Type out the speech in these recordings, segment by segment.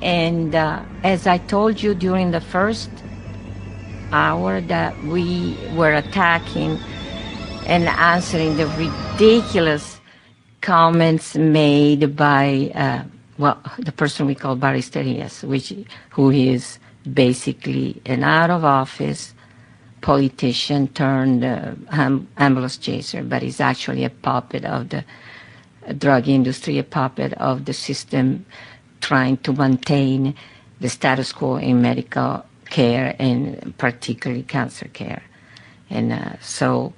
And as I told you during the first hour, that we were attacking and answering the ridiculous comments made by, the person we call Barrister Lase, who is basically an out-of-office politician turned ambulance chaser, but he's actually a puppet of the drug industry, a puppet of the system trying to maintain the status quo in medical care and particularly cancer care. And so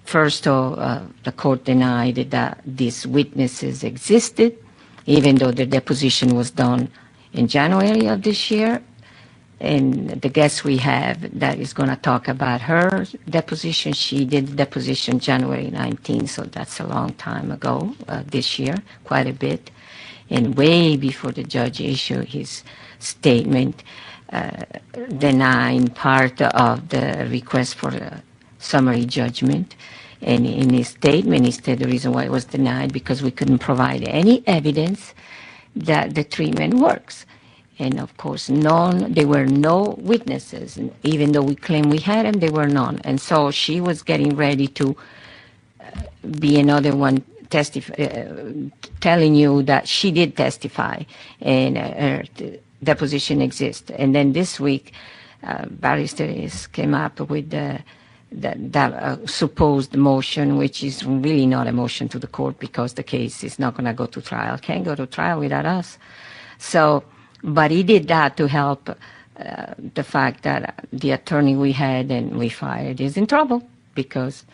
first, the court denied that these witnesses existed, even though the deposition was done in January of this year. And the guest we have that is going to talk about her deposition, she did the deposition January 19, so that's a long time ago, this year, quite a bit. And way before the judge issued his statement denying part of the request for a summary judgment. And in his statement, he said the reason why it was denied because we couldn't provide any evidence that the treatment works. And of course, there were no witnesses. And even though we claim we had them, there were none. And so she was getting ready to be another one telling you that she did testify and her deposition exists. And then this week, Barrister came up with that supposed motion, which is really not a motion to the court because the case is not going to go to trial. Can't go to trial without us. So, but he did that to help the fact that the attorney we had and we fired is in trouble because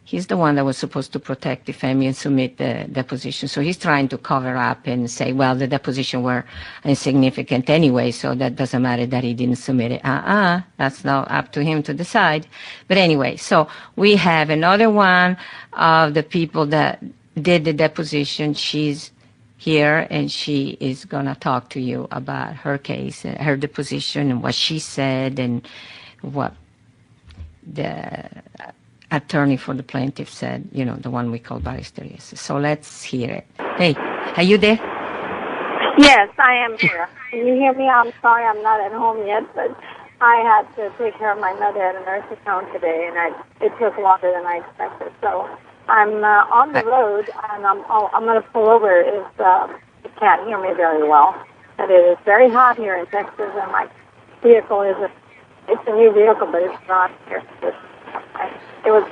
he's the one that was supposed to protect, defend me, and submit the deposition. So he's trying to cover up and say, well, the deposition were insignificant anyway, so that doesn't matter that he didn't submit it. That's not up to him to decide. But anyway, so we have another one of the people that did the deposition. She's here, and she is going to talk to you about her case, her deposition, and what she said, and what the attorney for the plaintiff said, the one we call Barrister Lase. So let's hear it. Hey, are you there? Yes, I am here. Can you hear me? I'm sorry I'm not at home yet, but I had to take care of my mother at a nursing home today, and it took longer than I expected. So I'm on the road, and I'm going to pull over if you can't hear me very well. But it is very hot here in Texas, and my vehicle it's a new vehicle, but it's not here. It was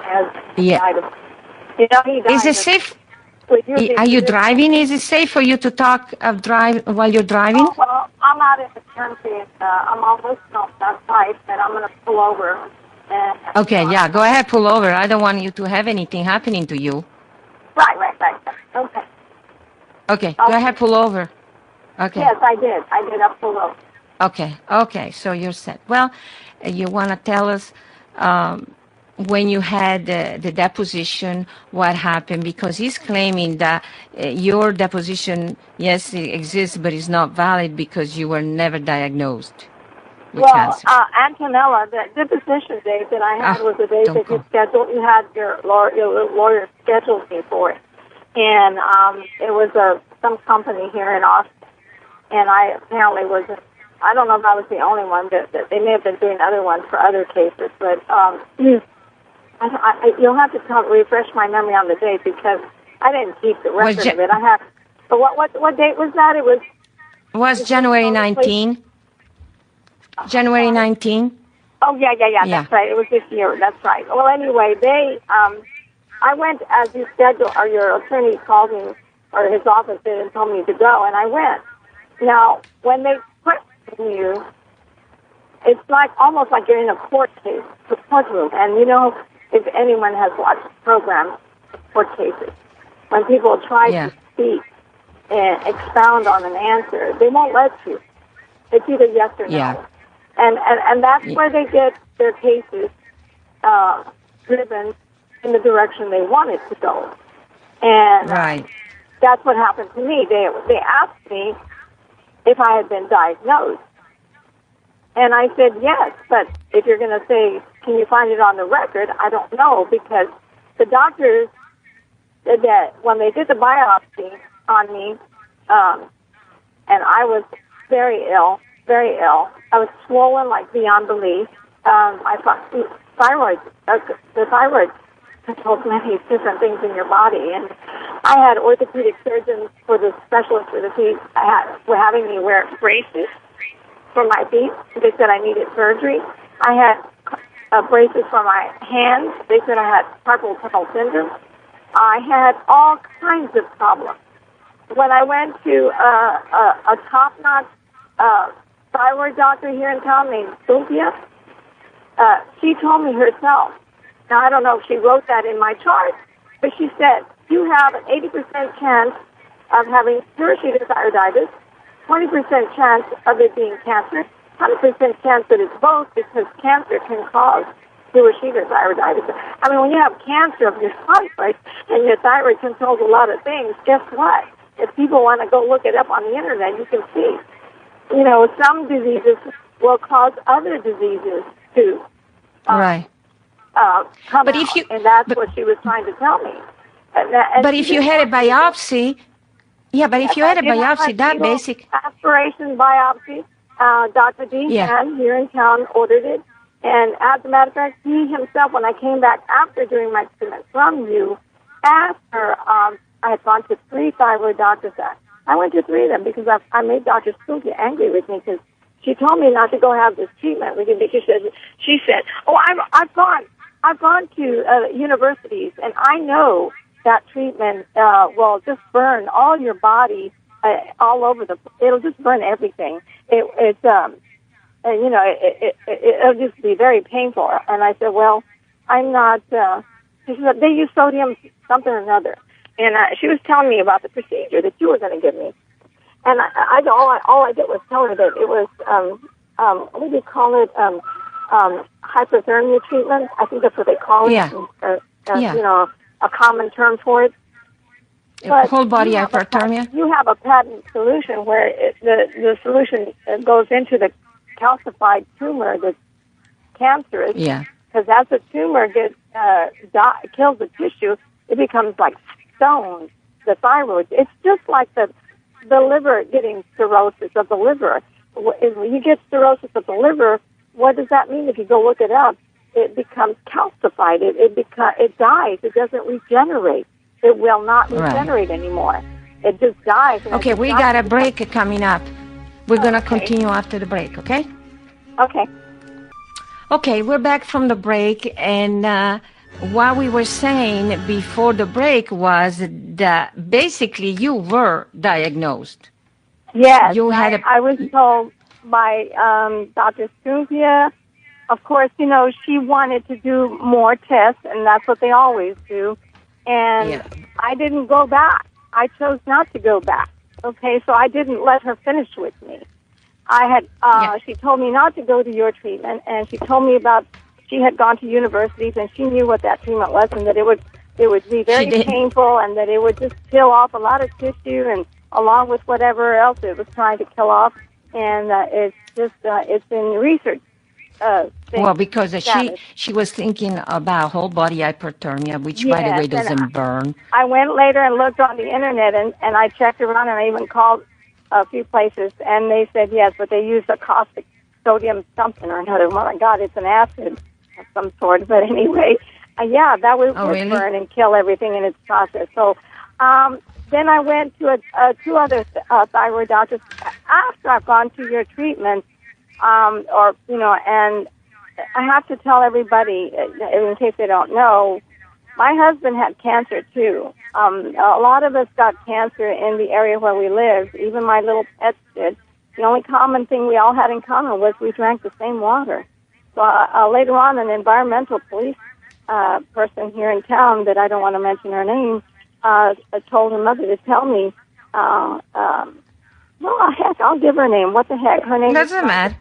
he died. Is it safe? Are you driving? Is it safe for you to drive while you're driving? Oh, well, I'm out at the turnpike. I'm almost off that side, but I'm going to pull over. Okay, go ahead, pull over. I don't want you to have anything happening to you. Right. Okay. Okay, go ahead, pull over. Okay. Yes, I did. I pulled over. Okay, so you're set. Well, you want to tell us when you had the deposition, what happened? Because he's claiming that your deposition, yes, it exists, but it's not valid because you were never diagnosed with cancer. Antonella, the deposition date that I had was the date that you scheduled. You had your lawyer scheduled me for it. And it was some company here in Austin. And I apparently I don't know if I was the only one, but they may have been doing other ones for other cases. But you'll have to refresh my memory on the date because I didn't keep the record of it. I have. But what date was that? It was January 19. January 19. Oh yeah. That's right. It was this year. That's right. Well, anyway, I went as you scheduled, or your attorney called me, or his office did, and told me to go, and I went. Now, when they question you, it's almost like you're in a court case, the courtroom. And if anyone has watched programs, court cases, when people try to speak and expound on an answer, they won't let you. It's either yes or no. And that's where they get their cases driven in the direction they want it to go. And that's what happened to me. They asked me if I had been diagnosed. And I said yes, but if you're going to say, can you find it on the record, I don't know, because the doctors said that when they did the biopsy on me, and I was very ill, very ill. I was swollen like beyond belief. My thyroid, the thyroid controls many different things in your body, and I had orthopedic surgeons for the specialist for the feet. Were having me wear braces for my feet. They said I needed surgery. I had braces for my hands. They said I had carpal tunnel syndrome. I had all kinds of problems. When I went to a top-notch thyroid doctor here in town named Cynthia, she told me herself. Now, I don't know if she wrote that in my chart, but she said, you have an 80% chance of having thyroiditis, 20% chance of it being cancer, 100% chance that it's both because cancer can cause thyroiditis. I mean, when you have cancer of your thyroid and your thyroid controls a lot of things, guess what? If people want to go look it up on the internet, you can see. You know, some diseases will cause other diseases to right. Come out, and that's what she was trying to tell me. But if you had a biopsy, if you had a biopsy, that basic aspiration biopsy, Dr. Dehan here in town ordered it. And as a matter of fact, he himself, when I came back after doing my treatment from you, after I had gone to 3 thyroid doctors, I went to 3 of them because I made Dr. Spooky angry with me because she told me not to go have this treatment with you because she said, oh, I've gone to universities, and I know that treatment will just burn all your body all over it'll just burn everything. It'll just be very painful. And I said, well, I'm not, she said, they use sodium something or another. And she was telling me about the procedure that you were going to give me. And all I did was tell her that it was, what do you call it, hypothermia treatment. I think that's what they call it. You know, a common term for it. But whole body hyperthermia? You have a patent solution where the solution goes into the calcified tumor that's cancerous. Yeah. Because as the tumor kills the tissue, it becomes like stone, the thyroid. It's just like the liver getting cirrhosis of the liver. When you get cirrhosis of the liver, what does that mean? If you go look it up, it becomes calcified. It dies. It doesn't regenerate. It will not regenerate anymore. It just dies. Okay, we got a break coming up. We're going to continue after the break, okay? Okay. Okay, we're back from the break, and what we were saying before the break was that basically you were diagnosed. Yes, I was told by Dr. Cynthia. Of course, you know, she wanted to do more tests, and that's what they always do. And I didn't go back. I chose not to go back. Okay, so I didn't let her finish with me. She told me not to go to your treatment, and she told me about she had gone to universities, and she knew what that treatment was, and that it would be very painful, and that it would just kill off a lot of tissue, and along with whatever else it was trying to kill off, and it's in research. Well, because she was thinking about whole body hyperthermia, which, by the way, doesn't burn. I went later and looked on the internet, and I checked around, and I even called a few places, and they said yes, but they use a caustic sodium something or another. Oh, my God, it's an acid of some sort. But anyway, that would burn and kill everything in its process. So then I went to 2 other thyroid doctors after I've gone to your treatment. And I have to tell everybody, in case they don't know, my husband had cancer too. A lot of us got cancer in the area where we live. Even my little pets did. The only common thing we all had in common was we drank the same water. So later on, an environmental police person here in town that I don't want to mention her name told her mother to tell me. Well, heck, I'll give her name. What the heck? Her name doesn't matter.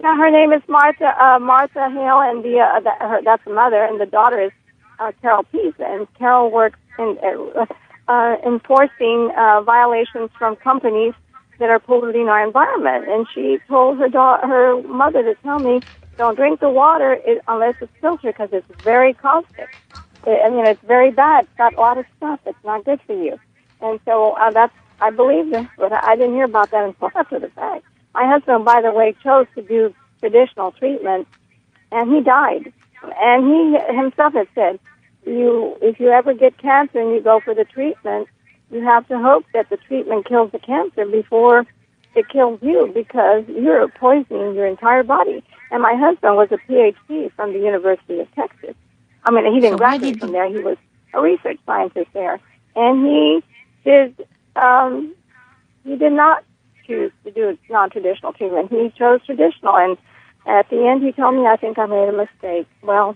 Now, her name is Martha Hale, and that's the mother, and the daughter is Carol Pease. And Carol works in enforcing violations from companies that are polluting our environment. And she told her mother to tell me, don't drink the water unless it's filtered because it's very caustic. It's very bad. It's got a lot of stuff. It's not good for you. And so I believe this, but I didn't hear about that until after the fact. My husband, by the way, chose to do traditional treatment, and he died. And he himself had said, if you ever get cancer and you go for the treatment, you have to hope that the treatment kills the cancer before it kills you, because you're poisoning your entire body. And my husband was a PhD from the University of Texas. I mean, he didn't graduate from there. He was a research scientist there. And he did not choose to do non-traditional treatment. He chose traditional. And at the end, he told me, I think I made a mistake. Well,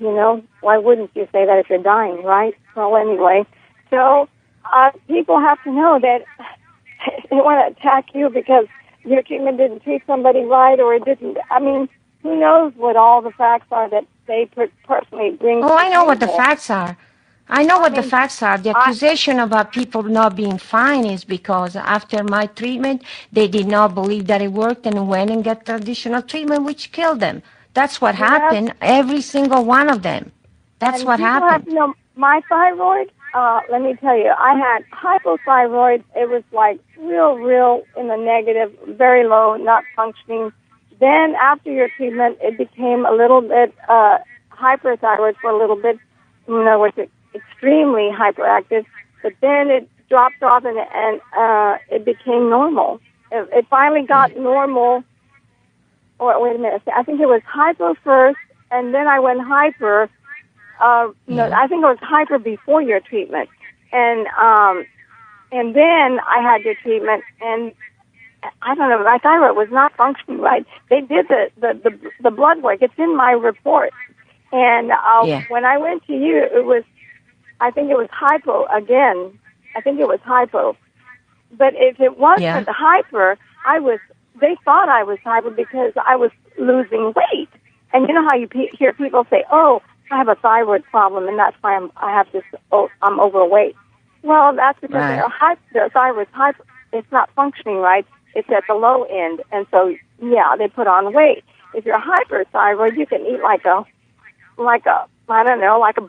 why wouldn't you say that if you're dying, right? Well, anyway, so people have to know that they want to attack you because your treatment didn't treat somebody right, or it didn't. I mean, who knows what all the facts are that they personally bring to the I know table. what the facts are. The facts are. The accusation about people not being fine is because after my treatment, they did not believe that it worked and went and got additional treatment, which killed them. That's what happened. Every single one of them. That's what happened. Have to know, my thyroid, let me tell you, I had hypothyroid. It was like real in the negative, very low, not functioning. Then after your treatment, it became a little bit hyperthyroid for a little bit, was extremely hyperactive. But then it dropped off and it became normal. It finally got normal. Or wait a minute, I think it was hypo first, and then I went hyper. No, I think it was hyper before your treatment, and then I had your treatment, and I don't know, my thyroid was not functioning right. They did the blood work. It's in my report, and when I went to you, I think it was hypo again. I think it was hypo, but if it wasn't hyper, they thought I was hyper because I was losing weight, and you know how you hear people say, "Oh, I have a thyroid problem, and that's why I'm overweight." Well, that's because their thyroid's hyper. It's not functioning right. It's at the low end, and so they put on weight. If you're hyperthyroid, you can eat like a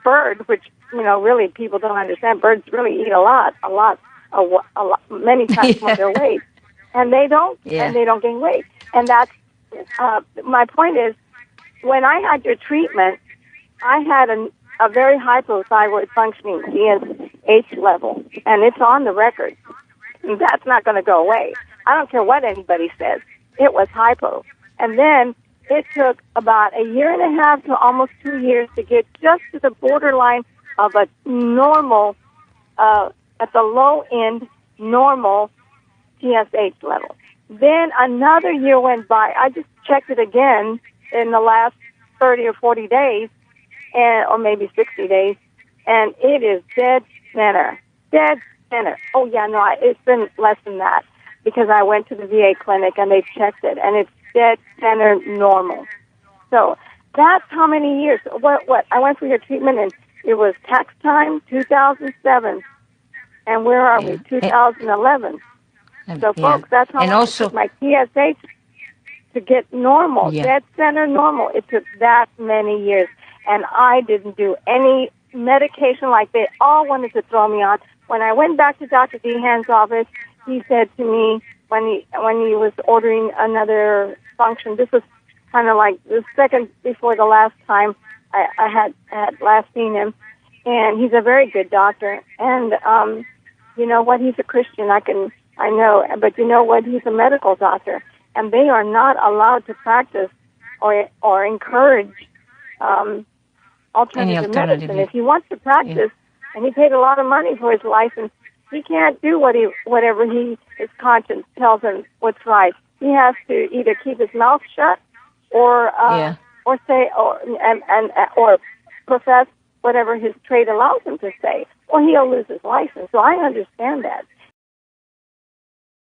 bird, which really people don't understand. Birds really eat a lot, many times more their weight, and they don't gain weight. And that's my point is, when I had your treatment, I had a very hypothyroid functioning TSH level, and it's on the record. And that's not going to go away. I don't care what anybody says. It was hypo. And then it took about a year and a half to almost 2 years to get just to the borderline of a normal, at the low end, normal TSH level. Then another year went by. I just checked it again in the last 30 or 40 days, or maybe 60 days, and it is dead center. Dead center. Oh, yeah, no, it's been less than that because I went to the VA clinic and they checked it, and it's dead center normal. So that's how many years. What? I went for your treatment, and it was tax time, 2007. And where are we? 2011. So, folks, that's how long it took my TSH to get normal, dead center normal. It took that many years. And I didn't do any medication like they all wanted to throw me on. When I went back to Dr. Dehan's office, he said to me, when he was ordering another function, this was kind of like the second before the last time I had last seen him, and he's a very good doctor. And you know what? He's a Christian. I know, but you know what? He's a medical doctor, and they are not allowed to practice or encourage alternative medicine. If he wants to practice, and he paid a lot of money for his license, he can't do whatever his conscience tells him what's right. He has to either keep his mouth shut or say or profess whatever his trade allows him to say, or he'll lose his license. So I understand that.